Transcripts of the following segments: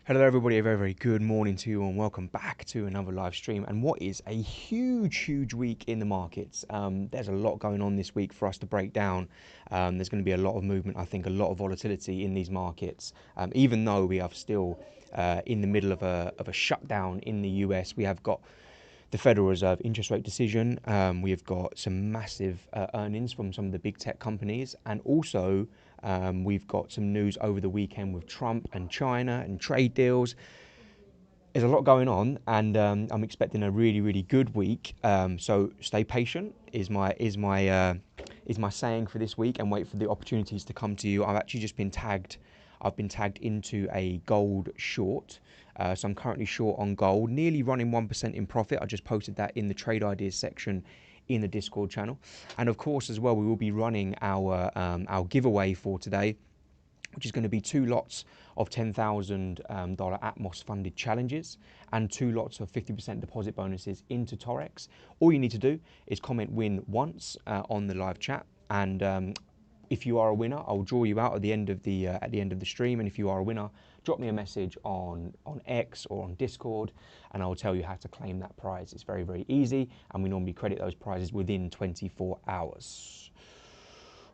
Hello everybody, a very good morning to you and welcome back to another live stream and what is a huge week in the markets. There's a lot going on this week for us to break down. There's going to be a lot of movement, I think a lot of volatility in these markets. Even though we are still in the middle of a shutdown in the US, we have got the Federal Reserve interest rate decision. We have got some massive earnings from some of the big tech companies, and also we've got some news over the weekend with Trump and China and trade deals. There's a lot going on, and I'm expecting a really good week. So stay patient is my saying for this week, and wait for the opportunities to come to you. I've actually just been tagged. I've been tagged into a gold short. So I'm currently short on gold, nearly running 1% in profit. I just posted that in the trade ideas section in the Discord channel. And of course, as well, we will be running our giveaway for today, which is going to be 2 lots of $10,000 Atmos funded challenges and 2 lots of 50% deposit bonuses into Taurex. All you need to do is comment win once on the live chat, and if you are a winner, I'll draw you out at the end of the stream. And if you are a winner, drop me a message on X or on Discord, and I'll tell you how to claim that prize. It's very easy, and we normally credit those prizes within 24 hours.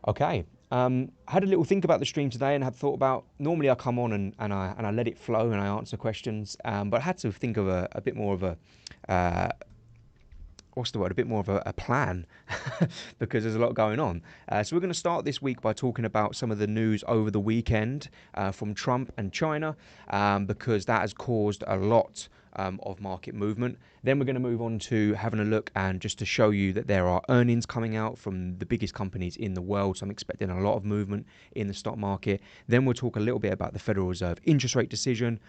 Okay. I had a little think about the stream today and had thought about, normally I come on and I let it flow and I answer questions, but I had to think of a bit more of a a bit more of a plan because there's a lot going on. So we're going to start this week by talking about some of the news over the weekend from Trump and China, because that has caused a lot of market movement. Then we're going to move on to having a look and just to show you that there are earnings coming out from the biggest companies in the world. So I'm expecting a lot of movement in the stock market. Then we'll talk a little bit about the Federal Reserve interest rate decision.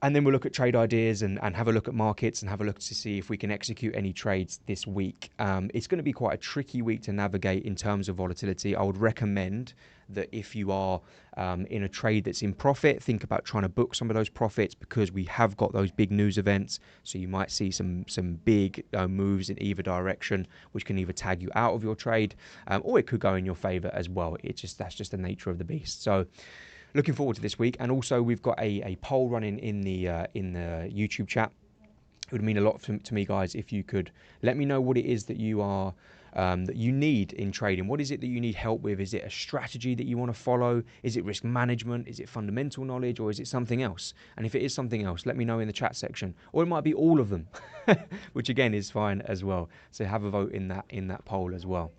And then we'll look at trade ideas and have a look at markets and have a look to see if we can execute any trades this week. It's going to be quite a tricky week to navigate in terms of volatility. I would recommend that if you are in a trade that's in profit, think about trying to book some of those profits, because we have got those big news events. So you might see some big moves in either direction, which can either tag you out of your trade, or it could go in your favor as well. That's just the nature of the beast. So looking forward to this week. And also we've got a poll running in the YouTube chat. It would mean a lot to me, guys, if you could let me know what it is that you are that you need in trading. What is it that you need help with? Is it a strategy that you want to follow? Is it risk management? Is it fundamental knowledge? Or is it something else? And if it is something else, let me know in the chat section. Or it might be all of them, which again is fine as well. So have a vote in that poll as well.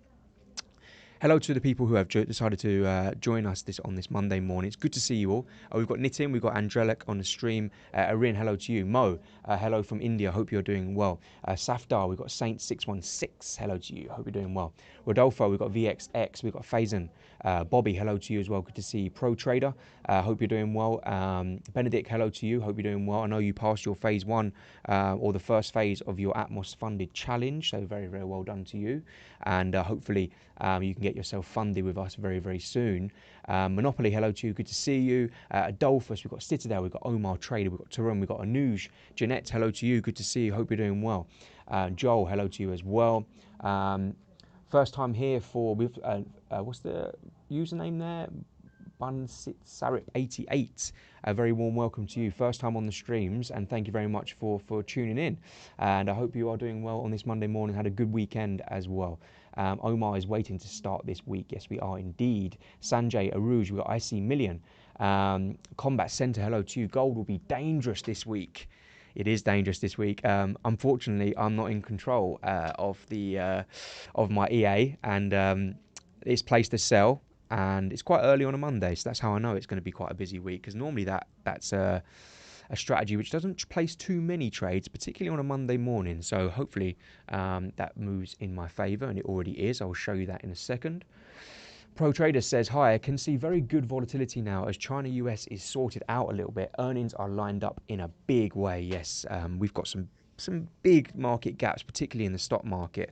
Hello to the people who have decided to join us on this Monday morning. It's good to see you all. We've got Nitin, we've got Angelic on the stream. Arin, hello to you. Mo, hello from India. Hope you're doing well. Safdar, we've got Saint616. Hello to you. Hope you're doing well. Rodolfo, we've got VXX. We've got Faison. Bobby, hello to you as well. Good to see you. Pro Trader, hope you're doing well. Benedict, hello to you. Hope you're doing well. I know you passed your phase 1 or the first phase of your Atmos funded challenge. So very well done to you. And hopefully you can get yourself funded with us very soon. Monopoly, hello to you. Good to see you. Adolphus, we've got Citadel, we've got Omar Trader, we've got Tarun, we've got Anuj. Jeanette, hello to you. Good to see you. Hope you're doing well. Joel, hello to you as well. First time here for what's the username there? Bunsitsarip88. A very warm welcome to you. First time on the streams, and thank you very much for tuning in. And I hope you are doing well on this Monday morning. Had a good weekend as well. Omar is waiting to start this week. Yes, we are indeed. Sanjay Aruj, we've got IC Million. Combat Center, hello to you. Gold will be dangerous this week. It is dangerous this week. Unfortunately, I'm not in control of my EA, and it's placed to sell. And it's quite early on a Monday, so that's how I know it's going to be quite a busy week, because normally that's a strategy which doesn't place too many trades, particularly on a Monday morning. So hopefully that moves in my favor, and it already is. I'll show you that in a second. Pro Trader says, hi, I can see very good volatility now as China-US is sorted out a little bit. Earnings are lined up in a big way. Yes, we've got some big market gaps, particularly in the stock market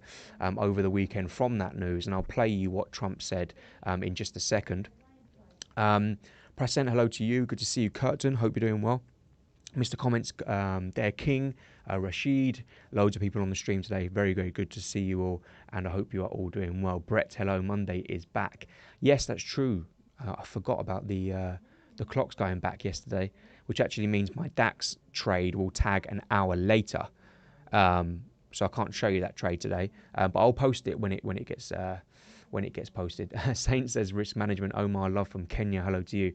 over the weekend from that news. And I'll play you what Trump said in just a second. Present, hello to you. Good to see you. Curtin, hope you're doing well. Mr. Comments, there, King, Rashid, loads of people on the stream today. Very good to see you all, and I hope you are all doing well. Brett, hello, Monday is back. Yes, that's true. I forgot about the clocks going back yesterday. which actually means my DAX trade will tag an hour later. So I can't show you that trade today, but I'll post it when it gets posted. Saint says risk management. Omar Love from Kenya. Hello to you.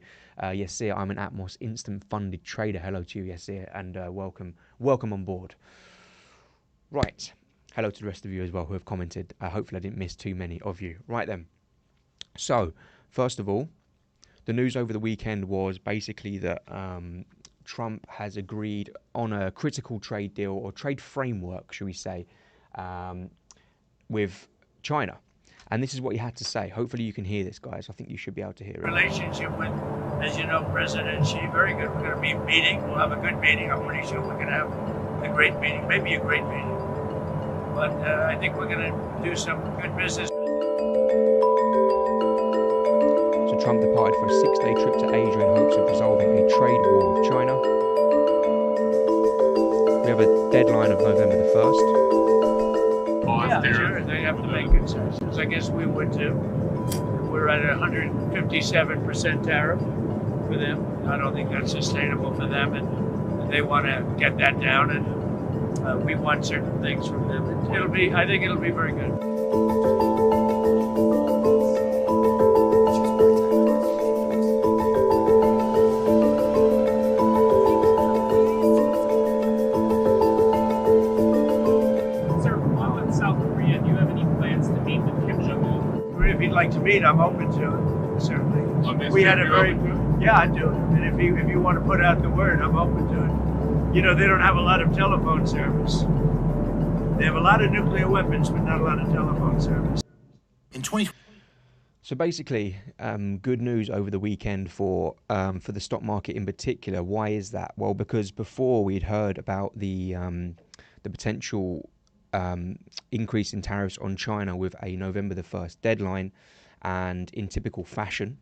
Yes, sir. I'm an Atmos instant funded trader. Hello to you. Yes, sir. And welcome on board. Right. Hello to the rest of you as well who have commented. Hopefully I didn't miss too many of you. Right then. So first of all, the news over the weekend was basically that Trump has agreed on a critical trade deal or trade framework, should we say, with China. And this is what he had to say. Hopefully you can hear this, guys. I think you should be able to hear it. Relationship with, as you know, President Xi, very good. We're going to be meeting. We'll have a good meeting. I'm pretty sure we're going to have a great meeting, maybe a great meeting. But I think we're going to do some good business. So Trump departed for a 6-day trip to Asia in hopes of resolving a trade war with China. We have a deadline of November the 1st. Yeah, sure. They have to make concessions. I guess we would too. We're at 157% tariff for them. I don't think that's sustainable for them, and they want to get that down. And we want certain things from them. I think it'll be very good. Like to meet, I'm open to it, certainly. We had a very, yeah, I do. And if you want to put out the word, I'm open to it. You know, they don't have a lot of telephone service. They have a lot of nuclear weapons, but not a lot of telephone service. So basically, good news over the weekend for the stock market in particular. Why is that? Well, because before we'd heard about the potential increase in tariffs on China with a November the 1st deadline, and in typical fashion,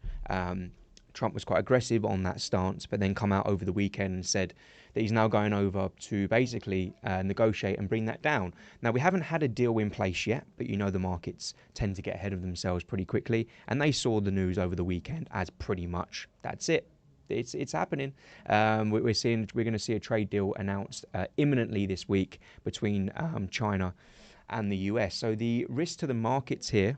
Trump was quite aggressive on that stance, but then come out over the weekend and said that he's now going over to basically negotiate and bring that down. Now, we haven't had a deal in place yet, but you know the markets tend to get ahead of themselves pretty quickly, and they saw the news over the weekend as pretty much that's it. It's happening. We're going to see a trade deal announced imminently this week between China and the US. So the risk to the markets here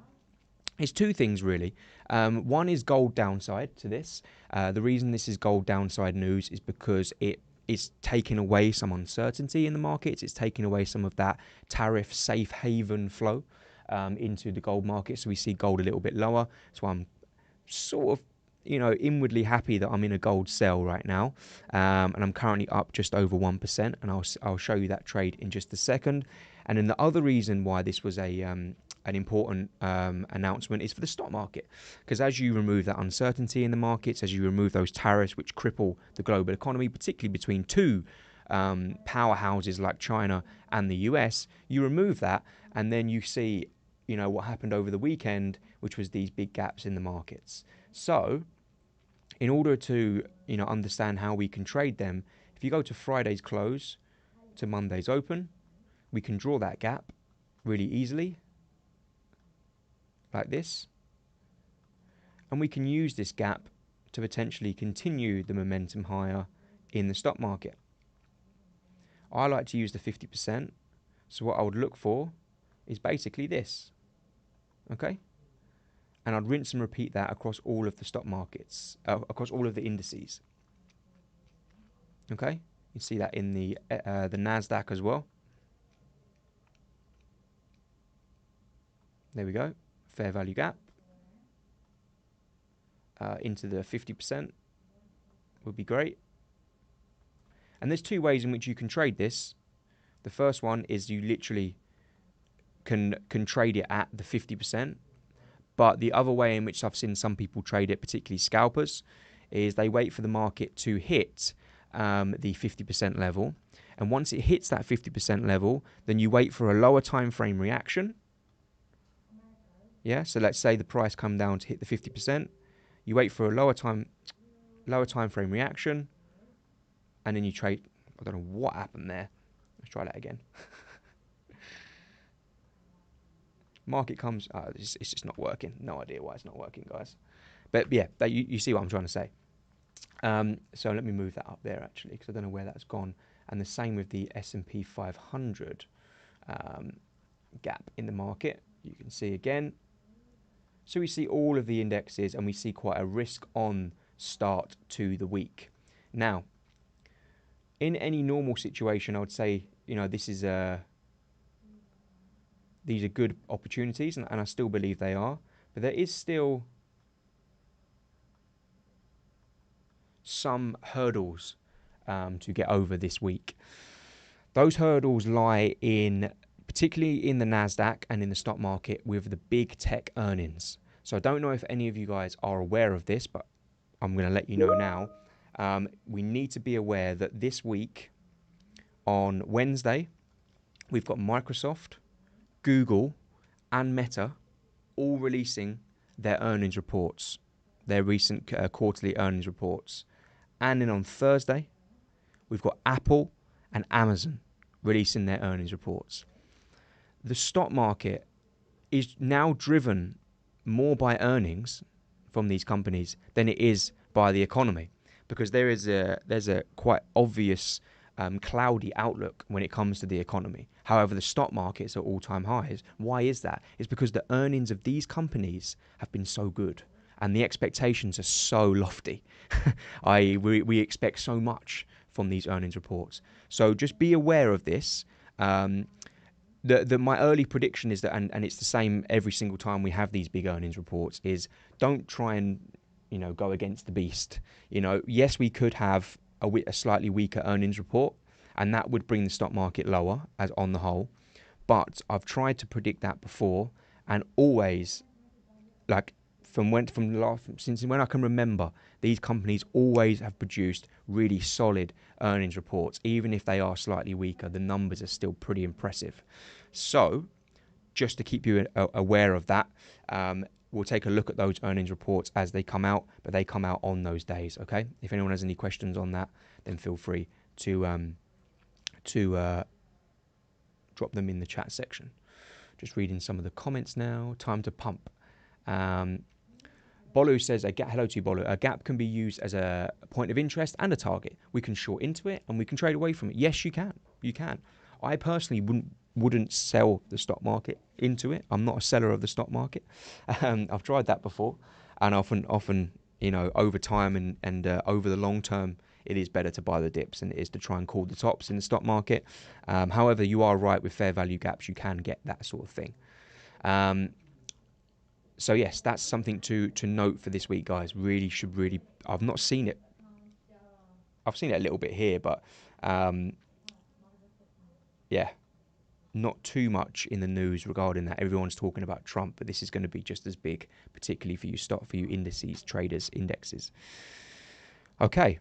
is two things really. One is gold downside to this. The reason this is gold downside news is because it is taking away some uncertainty in the markets. It's taking away some of that tariff safe haven flow into the gold market. So we see gold a little bit lower. So I'm sort of inwardly happy that I'm in a gold sell right now, and I'm currently up just over 1%, and I'll show you that trade in just a second. And then the other reason why this was an important announcement is for the stock market, because as you remove that uncertainty in the markets, as you remove those tariffs which cripple the global economy, particularly between two powerhouses like China and the US, you remove that, and then you see what happened over the weekend, which was these big gaps in the markets. So in order to understand how we can trade them, if you go to Friday's close to Monday's open, we can draw that gap really easily like this, and we can use this gap to potentially continue the momentum higher in the stock market. I like to use the 50%, so what I would look for is basically this, okay? And I'd rinse and repeat that across all of the stock markets, across all of the indices. Okay, you see that in the Nasdaq as well. There we go, fair value gap into the 50% would be great. And there's two ways in which you can trade this. The first one is you literally can trade it at the 50%. But the other way in which I've seen some people trade it, particularly scalpers, is they wait for the market to hit the 50% level. And once it hits that 50% level, then you wait for a lower time frame reaction. Yeah, so let's say the price come down to hit the 50%. You wait for a lower time frame reaction, and then you trade. I don't know what happened there. Let's try that again. Market comes, it's just not working. No idea why it's not working, guys. But yeah, you see what I'm trying to say. So let me move that up there actually, because I don't know where that's gone. And the same with the S&P 500 gap in the market. You can see again. So we see all of the indexes, and we see quite a risk-on start to the week. Now, in any normal situation, I would say, these are good opportunities, and I still believe they are. But there is still some hurdles to get over this week. Those hurdles lie particularly in the NASDAQ and in the stock market, with the big tech earnings. So I don't know if any of you guys are aware of this, but I'm going to let you know now. We need to be aware that this week, on Wednesday, we've got Microsoft, Google, and Meta all releasing their earnings reports, their recent quarterly earnings reports. And then on Thursday, we've got Apple and Amazon releasing their earnings reports. The stock market is now driven more by earnings from these companies than it is by the economy, because there's a quite obvious cloudy outlook when it comes to the economy. However, the stock market's at all-time highs. Why is that? It's because the earnings of these companies have been so good, and the expectations are so lofty. We expect so much from these earnings reports. So just be aware of this. My early prediction is that, and it's the same every single time we have these big earnings reports, is don't try and go against the beast. Yes, we could have a slightly weaker earnings report, and that would bring the stock market lower as on the whole. But I've tried to predict that before, and always, like since when I can remember, these companies always have produced really solid earnings reports. Even if they are slightly weaker, the numbers are still pretty impressive. So, just to keep you aware of that, we'll take a look at those earnings reports as they come out, but they come out on those days, okay? If anyone has any questions on that, then feel free to drop them in the chat section. Just reading some of the comments now. Time to pump. Bolu says, hello to you, Bolu. A gap can be used as a point of interest and a target. We can short into it and we can trade away from it. Yes, you can. You can. I personally wouldn't sell the stock market into it. I'm not a seller of the stock market. I've tried that before, and often, over time and over the long term, it is better to buy the dips than it is to try and call the tops in the stock market. However, you are right, with fair value gaps, you can get that sort of thing. So yes, that's something to note for this week, guys. I've not seen it. I've seen it a little bit here, but yeah, not too much in the news regarding that. Everyone's talking about Trump, but this is going to be just as big, particularly for you indices, traders, indexes. Okay,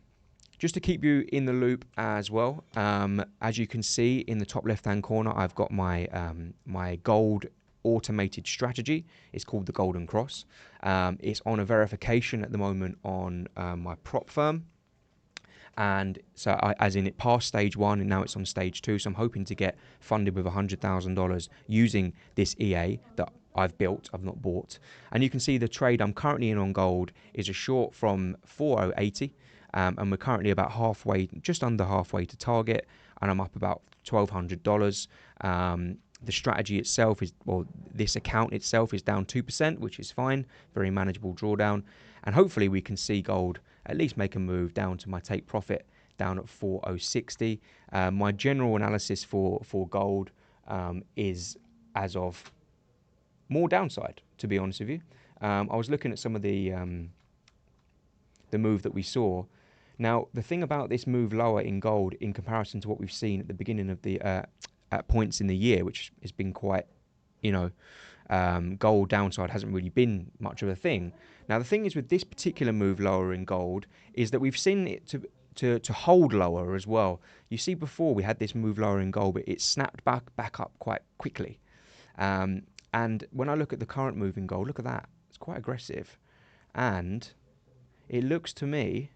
just to keep you in the loop as well, as you can see in the top left-hand corner, I've got my my gold automated strategy. It's called the Golden Cross. It's on a verification at the moment on my prop firm. And so as in it passed stage 1 and now it's on stage 2. So I'm hoping to get funded with $100,000 using this EA that I've built, I've not bought. And you can see the trade I'm currently in on gold is a short from 4080. And we're currently about just under halfway to target. And I'm up about $1,200. The strategy itself this account itself is down 2%, which is fine. Very manageable drawdown. And hopefully we can see gold at least make a move down to my take profit down at 4060. My general analysis for gold is as of more downside, to be honest with you. I was looking at some of the move that we saw. Now, the thing about this move lower in gold in comparison to what we've seen at the beginning of the at points in the year, which has been quite, gold downside hasn't really been much of a thing. Now, the thing is with this particular move lower in gold is that we've seen it to hold lower as well. You see, before we had this move lower in gold, but it snapped back up quite quickly. And when I look at the current move in gold, look at that. It's quite aggressive. And it looks to me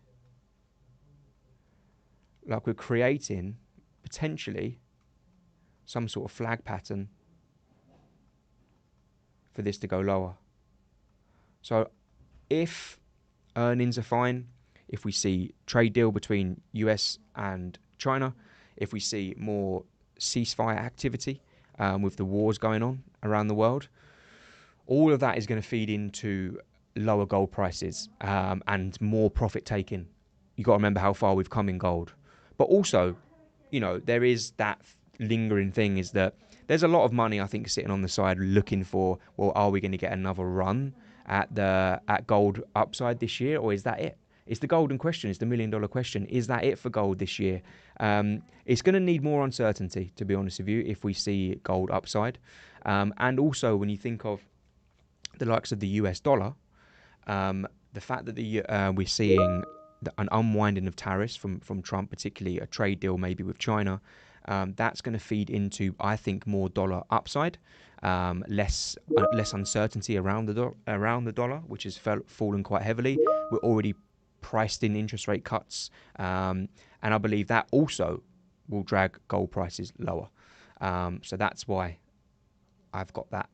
like we're creating potentially some sort of flag pattern for this to go lower. So if earnings are fine, if we see trade deal between US and China, if we see more ceasefire activity with the wars going on around the world, all of that is going to feed into lower gold prices and more profit taking. You got to remember how far we've come in gold. But also, there is that lingering thing is that there's a lot of money, I think, sitting on the side looking for, well, are we going to get another run at gold upside this year, or is that it? It's the golden question. It's the $1 million question. Is that it for gold this year? It's going to need more uncertainty, to be honest with you, if we see gold upside. And also, when you think of the likes of the US dollar, the fact that we're seeing an unwinding of tariffs from Trump, particularly a trade deal maybe with China, that's going to feed into, I think, more dollar upside, less uncertainty around the dollar, which has fallen quite heavily. We're already priced in interest rate cuts, and I believe that also will drag gold prices lower. So that's why I've got that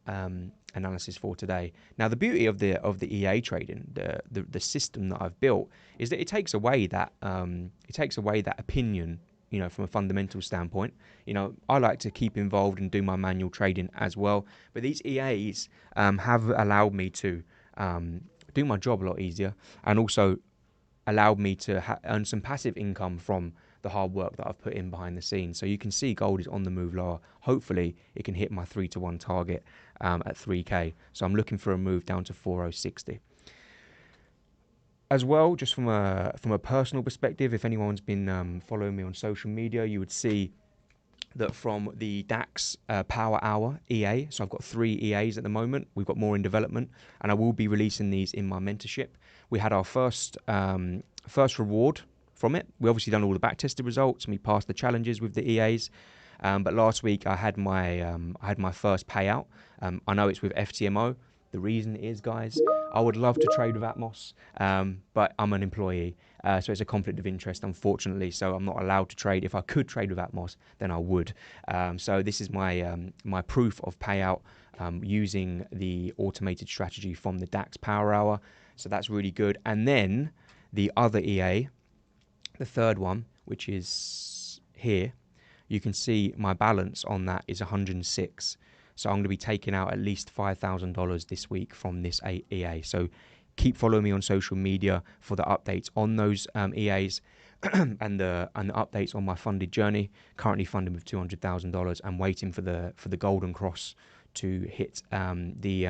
analysis for today. Now, the beauty of the EA trading, the system that I've built, is that it takes away that opinion, from a fundamental standpoint. I like to keep involved and do my manual trading as well. But these EAs have allowed me to do my job a lot easier, and also allowed me to earn some passive income from the hard work that I've put in behind the scenes. So you can see gold is on the move lower. Hopefully it can hit my 3-to-1 target at 3K. So I'm looking for a move down to 4060. As well, just from a personal perspective, if anyone's been following me on social media, you would see that from the DAX Power Hour EA, so I've got 3 EAs at the moment. We've got more in development, and I will be releasing these in my mentorship. We had our first reward from it. We obviously done all the back-tested results, and we passed the challenges with the EAs. But last week I had my first payout. I know it's with FTMO. The reason is, guys, I would love to trade with Atmos, but I'm an employee, so it's a conflict of interest, unfortunately. So I'm not allowed to trade. If I could trade with Atmos, then I would. So this is my proof of payout using the automated strategy from the DAX Power Hour. So that's really good. And then the other EA, the third one, which is here, you can see my balance on that is 106. So I'm going to be taking out at least $5,000 this week from this EA. So keep following me on social media for the updates on those EAs and the updates on my funded journey. Currently funded with $200,000 and waiting for the golden cross to hit the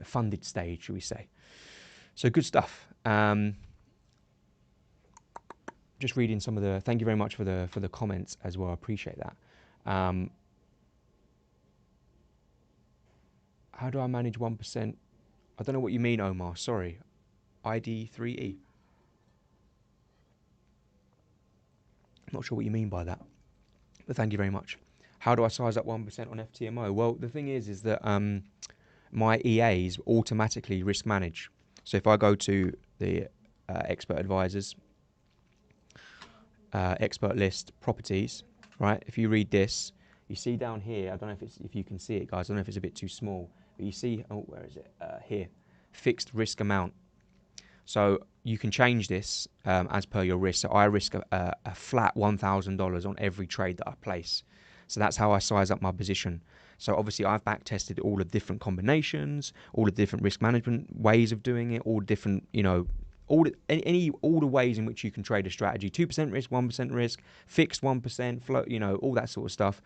funded stage, shall we say? So good stuff. Just reading some of the. Thank you very much for the comments as well. I appreciate that. How do I manage 1%? I don't know what you mean, Omar. Sorry. ID3E. Not sure what you mean by that. But thank you very much. How do I size up 1% on FTMO? Well, the thing is that my EAs automatically risk manage. So if I go to the expert advisors, expert list, properties, right? If you read this, you see down here, I don't know if you can see it, guys. I don't know if it's a bit too small. But you see, where is it? Here, fixed risk amount. So you can change this as per your risk. So I risk a flat $1,000 on every trade that I place. So that's how I size up my position. So obviously I've back tested all the different combinations, all the different risk management ways of doing it, all different, all the ways in which you can trade a strategy. 2% risk, 1% risk, fixed 1%, float, all that sort of stuff.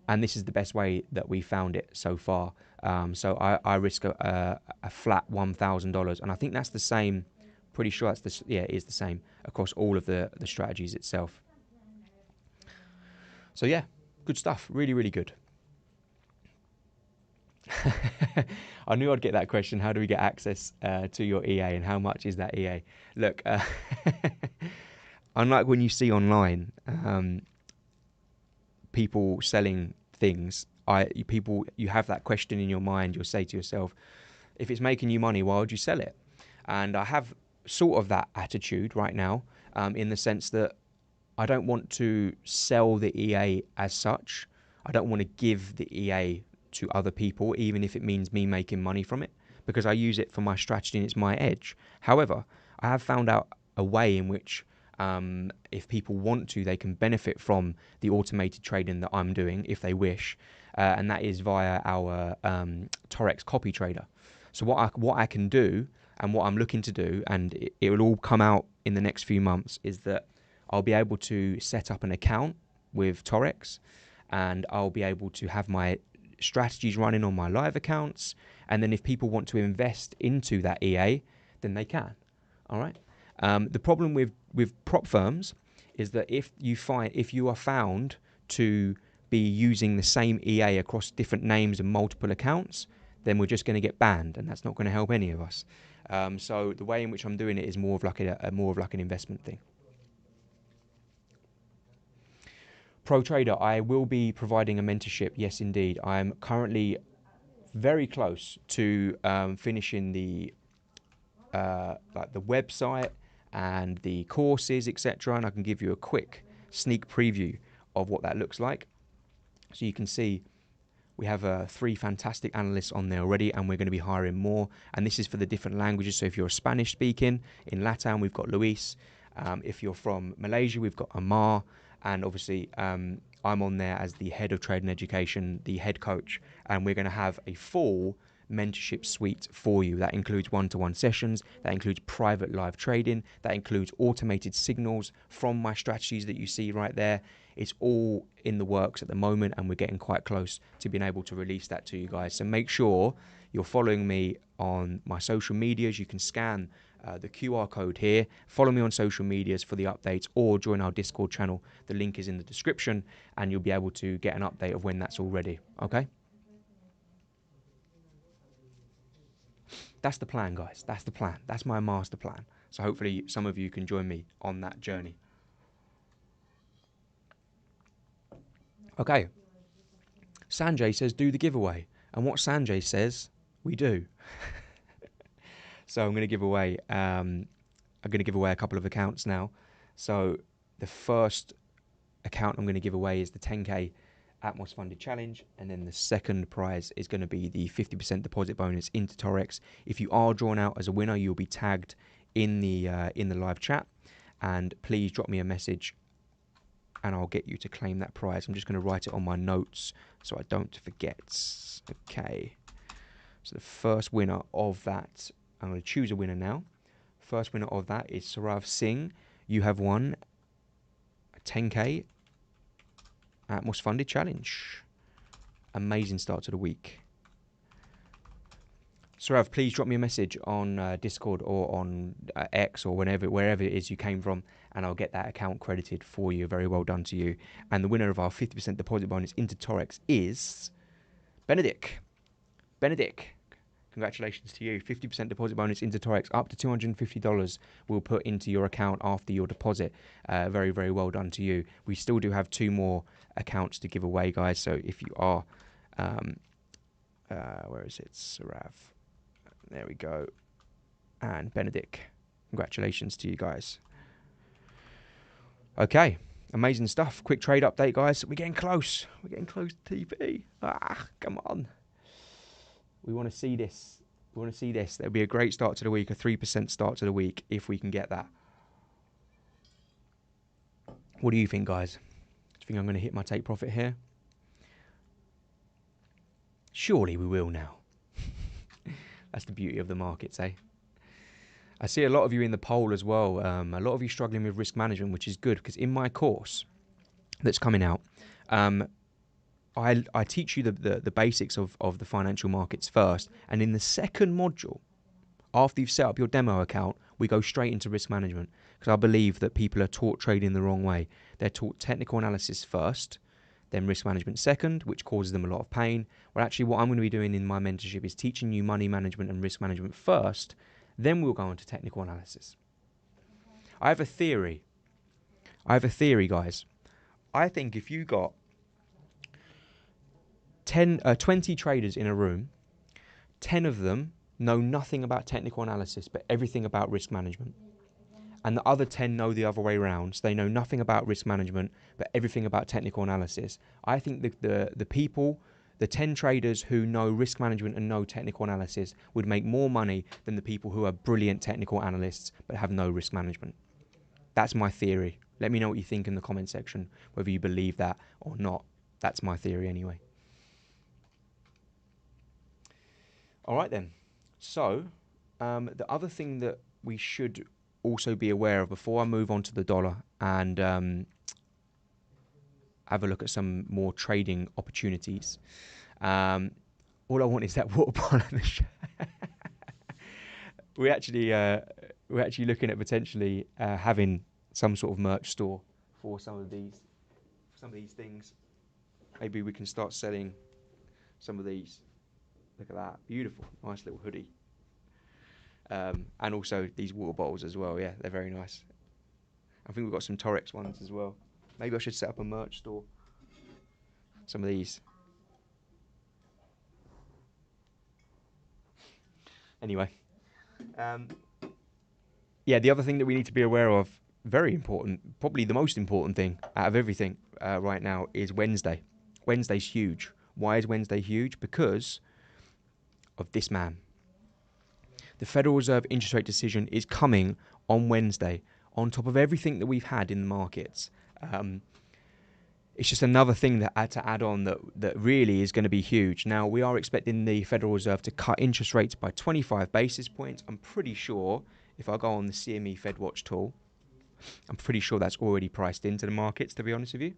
And this is the best way that we found it so far. So I risk a flat $1,000, and I think that's the same. Pretty sure it is the same across all of the strategies itself. So yeah, good stuff. Really, really good. I knew I'd get that question. How do we get access to your EA, and how much is that EA? Look, unlike when you see online, people selling things, you have that question in your mind. You'll say to yourself, if it's making you money, why would you sell it? And I have sort of that attitude right now, in the sense that I don't want to sell the EA as such. I don't want to give the EA to other people, even if it means me making money from it, because I use it for my strategy and it's my edge. However, I have found out a way in which if people want to, they can benefit from the automated trading that I'm doing if they wish, and that is via our Taurex copy trader. So what I can do and what I'm looking to do, and it will all come out in the next few months, is that I'll be able to set up an account with Taurex, and I'll be able to have my strategies running on my live accounts. And then if people want to invest into that EA, then they can. All right. The problem with prop firms is that if you are found to be using the same EA across different names and multiple accounts, then we're just going to get banned, and that's not going to help any of us. So the way in which I'm doing it is more of like an investment thing. Pro Trader, I will be providing a mentorship. Yes, indeed. I'm currently very close to finishing the website and the courses, etc. And I can give you a quick sneak preview of what that looks like. So you can see we have 3 fantastic analysts on there already, and we're going to be hiring more. And this is for the different languages. So if you're Spanish speaking, in LATAM, we've got Luis. If you're from Malaysia, we've got Amar. And obviously, I'm on there as the head of trading education, the head coach. And we're going to have a full mentorship suite for you. That includes one-to-one sessions, that includes private live trading, that includes automated signals from my strategies that you see right there. It's all in the works at the moment, and we're getting quite close to being able to release that to you guys. So make sure you're following me on my social medias. You can scan the QR code here, follow me on social medias for the updates, or join our Discord channel. The link is in the description, and you'll be able to get an update of when that's all ready. Okay? That's the plan, guys. That's the plan. That's my master plan. So hopefully some of you can join me on that journey. Okay. Sanjay says, do the giveaway. And what Sanjay says, we do. So I'm going to give away a couple of accounts now. So the first account I'm going to give away is the 10K Atmos funded challenge, and then the second prize is going to be the 50% deposit bonus into Taurex. If you are drawn out as a winner, you'll be tagged in the live chat, and please drop me a message and I'll get you to claim that prize. I'm just going to write it on my notes so I don't forget. Okay, so the first winner of that, I'm going to choose a winner now. First winner of that is Sarav Singh. You have won a 10K Atmos funded challenge. Amazing start to the week. Sarav, please drop me a message on Discord or on X or wherever it is you came from, and I'll get that account credited for you. Very well done to you. And the winner of our 50% deposit bonus into Taurex is Benedict. Congratulations to you. 50% deposit bonus into Taurex, up to $250 we'll put into your account after your deposit. Very, very well done to you. We still do have 2 more accounts to give away, guys. So if you are, where is it? Sarav. There we go. And Benedict. Congratulations to you guys. Okay. Amazing stuff. Quick trade update, guys. We're getting close. We're getting close to TP. Come on. We want to see this. We want to see this. There'll be a great start to the week, a 3% start to the week, if we can get that. What do you think, guys? Do you think I'm going to hit my take profit here? Surely we will now. That's the beauty of the markets, eh? I see a lot of you in the poll as well. A lot of you struggling with risk management, which is good, because in my course that's coming out, I teach you the basics of the financial markets first, and in the second module, after you've set up your demo account, we go straight into risk management, because I believe that people are taught trading the wrong way. They're taught technical analysis first, then risk management second, which causes them a lot of pain. Well, actually, what I'm going to be doing in my mentorship is teaching you money management and risk management first, then we'll go on to technical analysis. I have a theory, guys. I think if you got 20 traders in a room, 10 of them know nothing about technical analysis, but everything about risk management. And the other 10 know the other way around. So they know nothing about risk management, but everything about technical analysis. I think the The 10 traders who know risk management and know technical analysis would make more money than the people who are brilliant technical analysts but have no risk management. That's my theory. Let me know what you think in the comment section, whether you believe that or not. That's my theory anyway. All right then. So the other thing that we should also be aware of before I move on to the dollar and have a look at some more trading opportunities. All I want is that water bottle on the show. we're actually looking at potentially having some sort of merch store for some of these things. Maybe we can start selling some of these. Look at that, beautiful, nice little hoodie. And also these water bottles as well. Yeah, they're very nice. I think we've got some Taurex ones as well. Maybe I should set up a merch store. Some of these. Anyway. Yeah, the other thing that we need to be aware of, very important, probably the most important thing out of everything right now, is Wednesday. Wednesday's huge. Why is Wednesday huge? Because of this man. The Federal Reserve interest rate decision is coming on Wednesday, on top of everything that we've had in the markets. It's just another thing that to add on that really is going to be huge. Now, we are expecting the Federal Reserve to cut interest rates by 25 basis points. I'm pretty sure, if I go on the CME FedWatch tool, I'm pretty sure that's already priced into the markets, to be honest with you.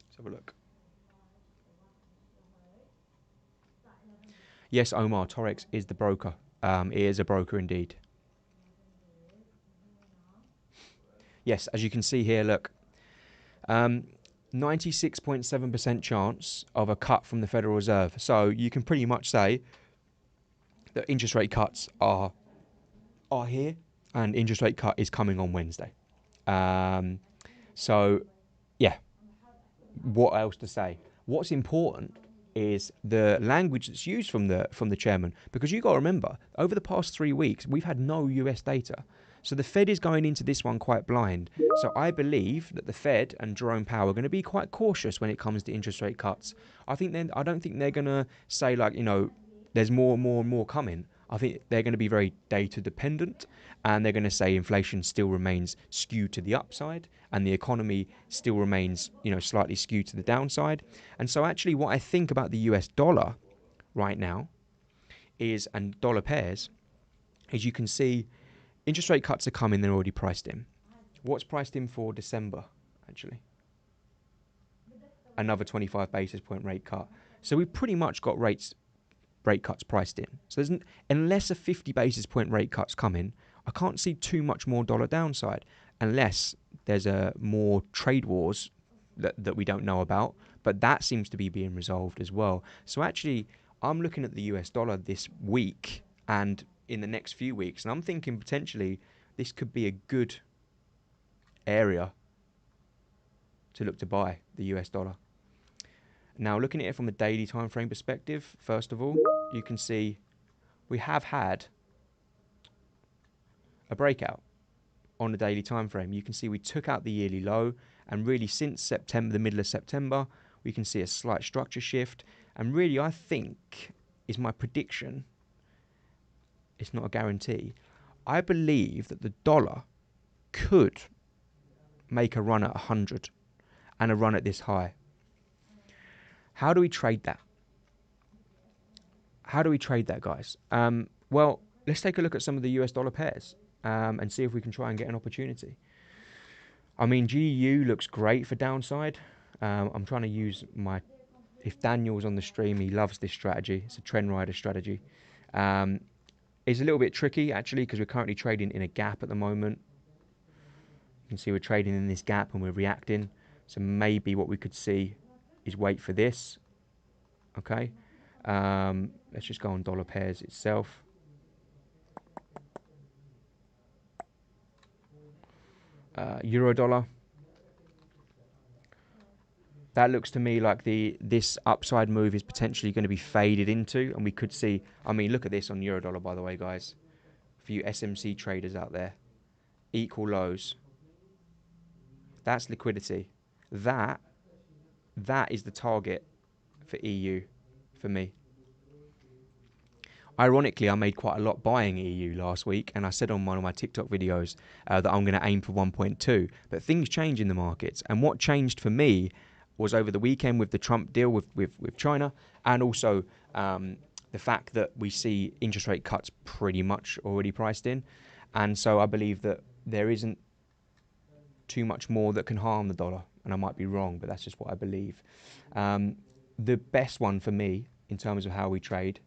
Let's have a look. Yes, Omar, Taurex is the broker. It is a broker indeed. Yes, as you can see here, look. 96.7% chance of a cut from the Federal Reserve. So you can pretty much say that interest rate cuts are here, and interest rate cut is coming on Wednesday. So, yeah, what else to say? What's important is the language that's used from the chairman, because you got to remember, over the past 3 weeks, we've had no US data. So the Fed is going into this one quite blind. So I believe that the Fed and Jerome Powell are going to be quite cautious when it comes to interest rate cuts. I don't think they're going to say, like, there's more and more and more coming. I think they're going to be very data dependent, and they're going to say inflation still remains skewed to the upside and the economy still remains, slightly skewed to the downside. And so actually what I think about the US dollar right now and dollar pairs, is you can see interest rate cuts are coming, they're already priced in. What's priced in for December, actually? Another 25 basis point rate cut. So we've pretty much got rate cuts priced in. So unless a 50 basis point rate cut's coming, I can't see too much more dollar downside, unless there's more trade wars that we don't know about. But that seems to be being resolved as well. So actually, I'm looking at the US dollar this week and in the next few weeks, and I'm thinking potentially this could be a good area to look to buy the US dollar. Now, looking at it from a daily time frame perspective, first of all, you can see we have had a breakout on the daily time frame. You can see we took out the yearly low, and really since September, the middle of September, we can see a slight structure shift. And really, I think, is my prediction, it's not a guarantee, I believe that the dollar could make a run at 100 and a run at this high. How do we trade that? Guys? Well, let's take a look at some of the US dollar pairs and see if we can try and get an opportunity. I mean, GU looks great for downside. I'm trying to use if Daniel's on the stream, he loves this strategy. It's a trend rider strategy. It's a little bit tricky, actually, because we're currently trading in a gap at the moment. You can see we're trading in this gap and we're reacting. So maybe what we could see is wait for this. Okay. Let's just go on dollar pairs itself. Euro dollar. That looks to me like this upside move is potentially going to be faded into, and we could see, I mean, look at this on euro dollar, by the way, guys. For you SMC traders out there, equal lows. That's liquidity. That that is the target for EU for me. Ironically, I made quite a lot buying EU last week, and I said on one of my TikTok videos that I'm going to aim for 1.2. But things change in the markets, and what changed for me was over the weekend with the Trump deal with China, and also the fact that we see interest rate cuts pretty much already priced in. And so I believe that there isn't too much more that can harm the dollar. And I might be wrong, but that's just what I believe. The best one for me in terms of how we trade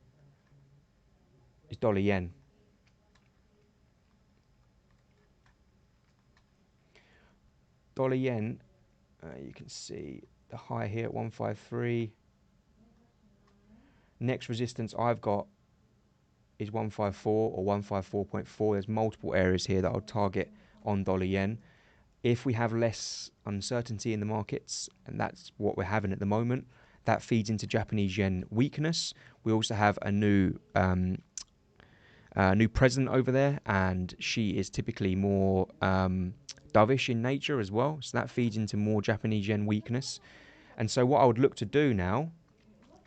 is dollar yen. Dollar yen, you can see the high here at 153. Next resistance I've got is 154 or 154.4. There's multiple areas here that I'll target on dollar yen. If we have less uncertainty in the markets, and that's what we're having at the moment, that feeds into Japanese yen weakness. We also have a new president over there, and she is typically more dovish in nature as well. So that feeds into more Japanese yen weakness. And so what I would look to do now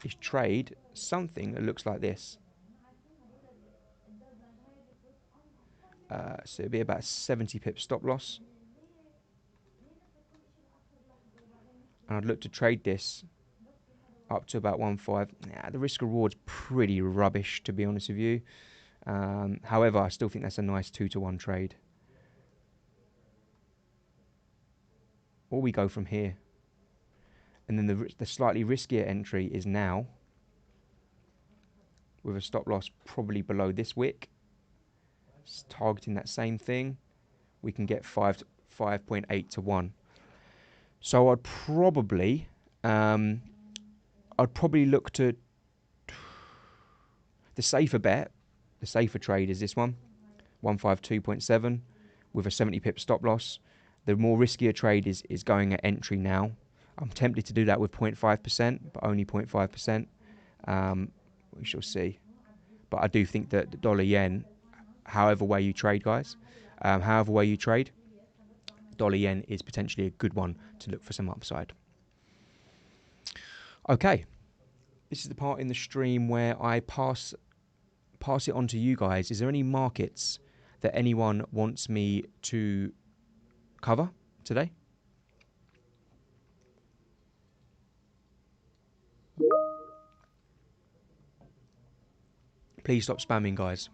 is trade something that looks like this. So it'd be about 70 pip stop loss. And I'd look to trade this up to about 1.5. The risk reward's pretty rubbish, to be honest with you. However, I still think that's a nice 2-to-1 trade. Or we go from here. And then the slightly riskier entry is now, with a stop loss probably below this wick. It's targeting that same thing. We can get 5.8 to 1. So I'd probably look to the safer bet, the safer trade is this one, 152.7 with a 70 pip stop loss. The more riskier trade is going at entry now. I'm tempted to do that with 0.5%, but only 0.5%. We shall see. But I do think that the dollar yen, however way you trade, guys, however way you trade, dollar yen is potentially a good one to look for some upside. Okay, this is the part in the stream where I pass it on to you guys. Is there any markets that anyone wants me to cover today? Please stop spamming, guys.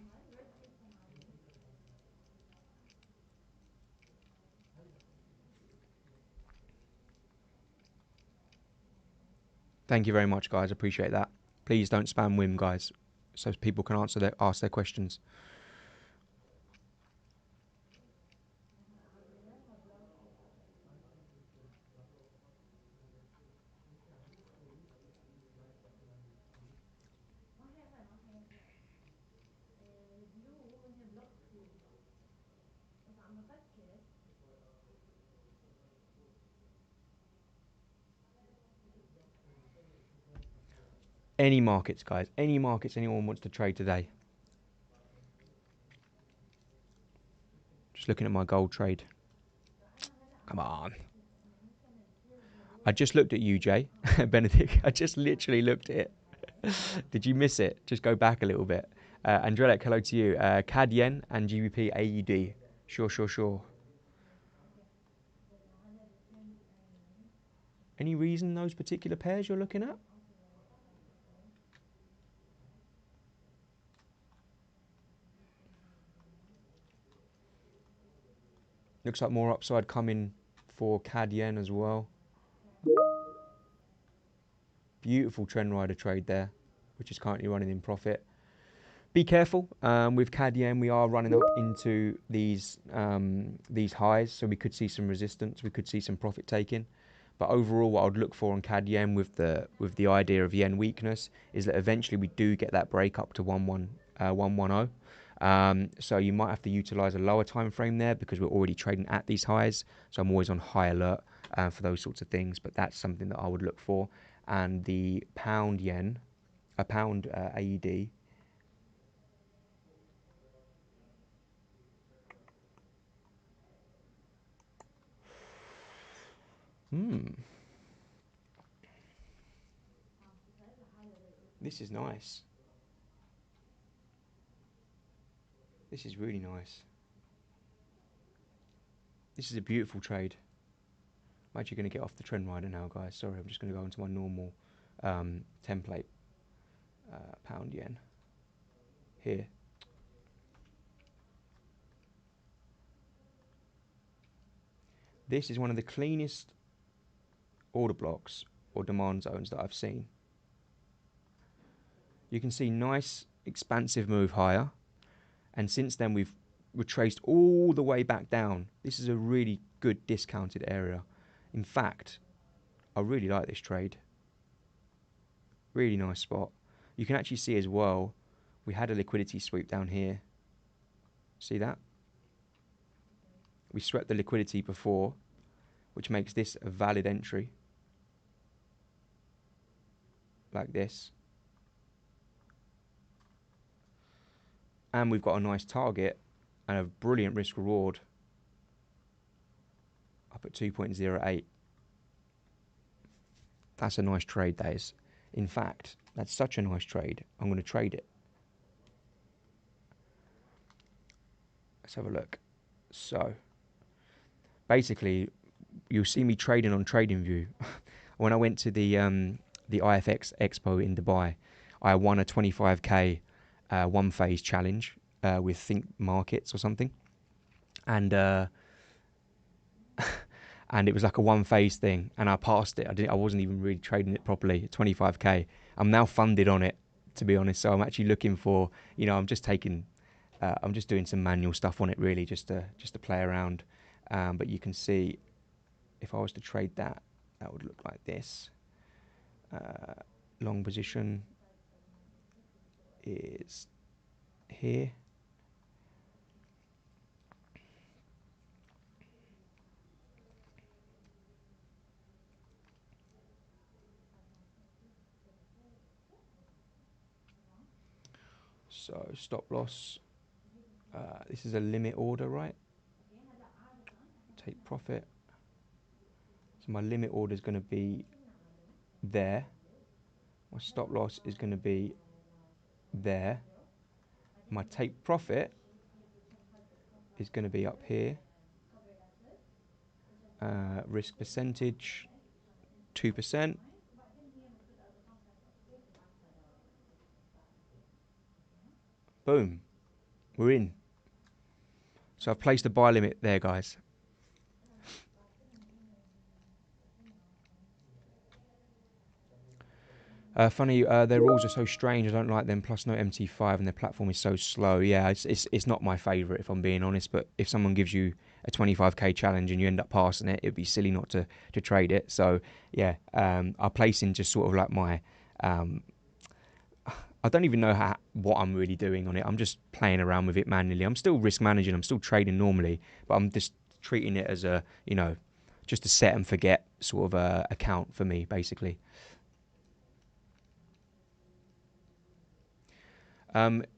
Thank you very much, guys. Appreciate that. Please don't spam Wim, guys, so people can ask their questions. Any markets, guys. Any markets anyone wants to trade today. Just looking at my gold trade. Come on. I just looked at you, Jay. Benedict. I just literally looked at it. Did you miss it? Just go back a little bit. Andrelek, hello to you. CAD yen and GBP AED. Sure. Any reason those particular pairs you're looking at? Looks like more upside coming for CAD yen as well. Beautiful trend rider trade there, which is currently running in profit. Be careful with CAD yen. We are running up into these highs, so we could see some resistance. We could see some profit taking. But overall, what I would look for on CAD yen with the idea of yen weakness is that eventually we do get that break up to 110. So you might have to utilize a lower time frame there because we're already trading at these highs. So I'm always on high alert for those sorts of things. But that's something that I would look for. And the pound yen, a pound AED. This is nice. This is really nice. This is a beautiful trade. I'm actually going to get off the trend rider now, guys. Sorry, I'm just going to go into my normal template. Pound yen. Here. This is one of the cleanest order blocks or demand zones that I've seen. You can see nice expansive move higher, and since then we've retraced all the way back down. This is a really good discounted area. In fact, I really like this trade. Really nice spot. You can actually see as well, we had a liquidity sweep down here. See that? We swept the liquidity before, which makes this a valid entry. Like this. And we've got a nice target and a brilliant risk reward up at 2.08. That's a nice trade, that is. In fact, that's such a nice trade. I'm going to trade it. Let's have a look. So, basically, you'll see me trading on TradingView. When I went to the IFX Expo in Dubai, I won a 25k one-phase challenge with Think Markets or something, and and it was like a one-phase thing, and I passed it. I wasn't even really trading it properly. 25k. I'm now funded on it, to be honest. So I'm actually looking for, I'm just taking, I'm just doing some manual stuff on it, really, just to play around. But you can see, if I was to trade that, that would look like this. Long position is here. So stop loss. This is a limit order, right? Take profit. So my limit order is going to be there. My stop loss is going to be there. My take profit is going to be up here. Risk percentage, 2%. Boom. We're in. So I've placed a buy limit there, guys. Funny, their rules are so strange. I don't like them. Plus no MT5, and their platform is so slow. Yeah, it's not my favourite, if I'm being honest. But if someone gives you a 25k challenge and you end up passing it, it'd be silly not to trade it. So yeah, I place in just sort of like my. I don't even know what I'm really doing on it. I'm just playing around with it manually. I'm still risk managing. I'm still trading normally, but I'm just treating it as a just a set and forget sort of account for me, basically.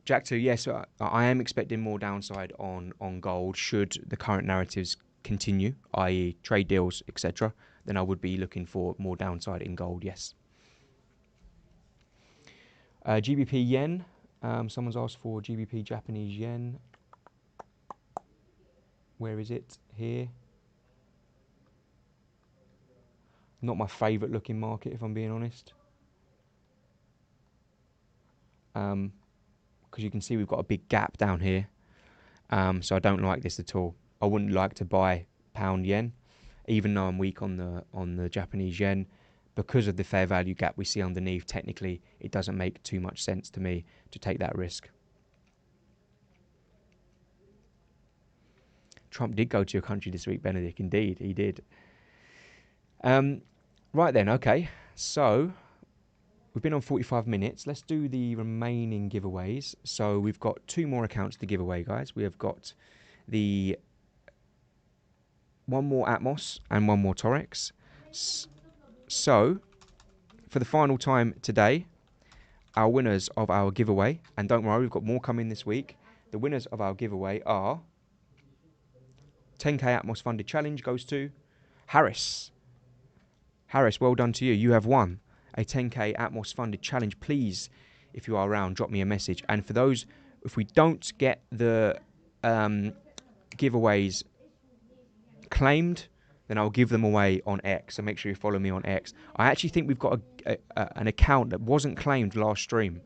Jack 2, yes, I am expecting more downside on gold should the current narratives continue, i.e. trade deals, etc. Then I would be looking for more downside in gold, yes. GBP yen, someone's asked for GBP Japanese yen. Where is it? Here. Not my favourite looking market, if I'm being honest. Because you can see we've got a big gap down here. So I don't like this at all. I wouldn't like to buy pound yen, even though I'm weak on the Japanese yen. Because of the fair value gap we see underneath, technically, it doesn't make too much sense to me to take that risk. Trump did go to your country this week, Benedict. Indeed, he did. Right then, okay. So we've been on 45 minutes. Let's do the remaining giveaways. So we've got 2 more accounts to give away, guys. We have got the 1 more Atmos and 1 more Taurex. So for the final time today, our winners of our giveaway, and don't worry, we've got more coming this week. The winners of our giveaway are 10k Atmos funded challenge goes to Harris. Harris, well done to you. You have won a 10k Atmos funded challenge, please, if you are around, drop me a message. And for those, if we don't get the giveaways claimed, then I'll give them away on X. So make sure you follow me on X. I actually think we've got an account that wasn't claimed last stream.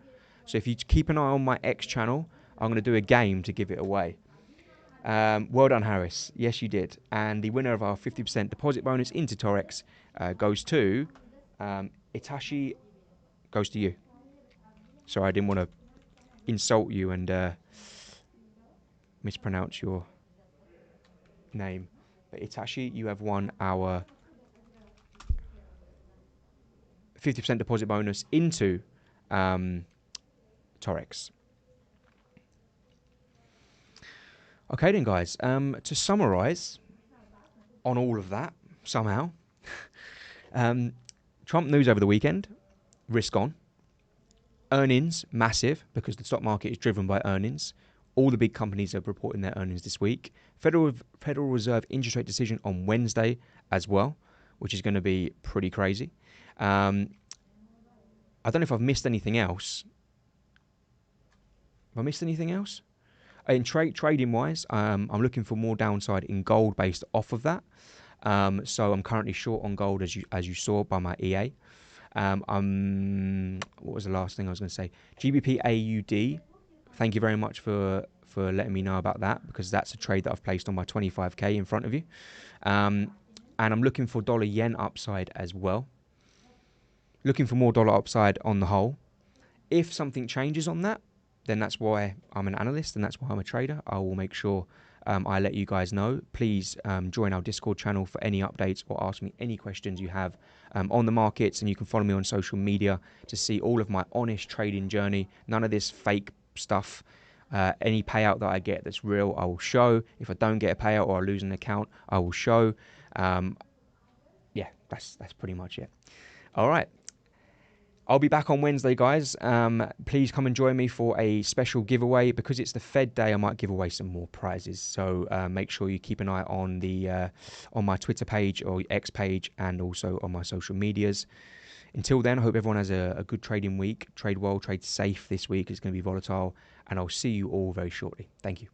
So if you keep an eye on my X channel, I'm going to do a game to give it away. Well done, Harris. Yes, you did. And the winner of our 50% deposit bonus into Taurex goes to Itachi. Goes to you. Sorry, I didn't want to insult you and mispronounce your name. But Itachi, you have won our 50% deposit bonus into Taurex. Okay then, guys. To summarise on all of that, somehow, Trump news over the weekend, risk on. Earnings, massive, because the stock market is driven by earnings. All the big companies are reporting their earnings this week. Federal Reserve interest rate decision on Wednesday as well, which is going to be pretty crazy. I don't know if I've missed anything else. Have I missed anything else? In trading wise, I'm looking for more downside in gold based off of that. So I'm currently short on gold, as you saw by my EA. What was the last thing I was going to say? GBP AUD. Thank you very much for letting me know about that, because that's a trade that I've placed on my 25k in front of you. And I'm looking for dollar yen upside as well. Looking for more dollar upside on the whole. If something changes on that, then that's why I'm an analyst and that's why I'm a trader. I will make sure I let you guys know. Please join our Discord channel for any updates or ask me any questions you have on the markets, and you can follow me on social media to see all of my honest trading journey. None of this fake stuff. Any payout that I get that's real, I will show. If I don't get a payout or I lose an account, I will show. Yeah, that's pretty much it. All right. I'll be back on Wednesday, guys. Please come and join me for a special giveaway. Because it's the Fed day, I might give away some more prizes. So make sure you keep an eye on on my Twitter page or X page, and also on my social medias. Until then, I hope everyone has a good trading week. Trade well, trade safe this week. It's going to be volatile. And I'll see you all very shortly. Thank you.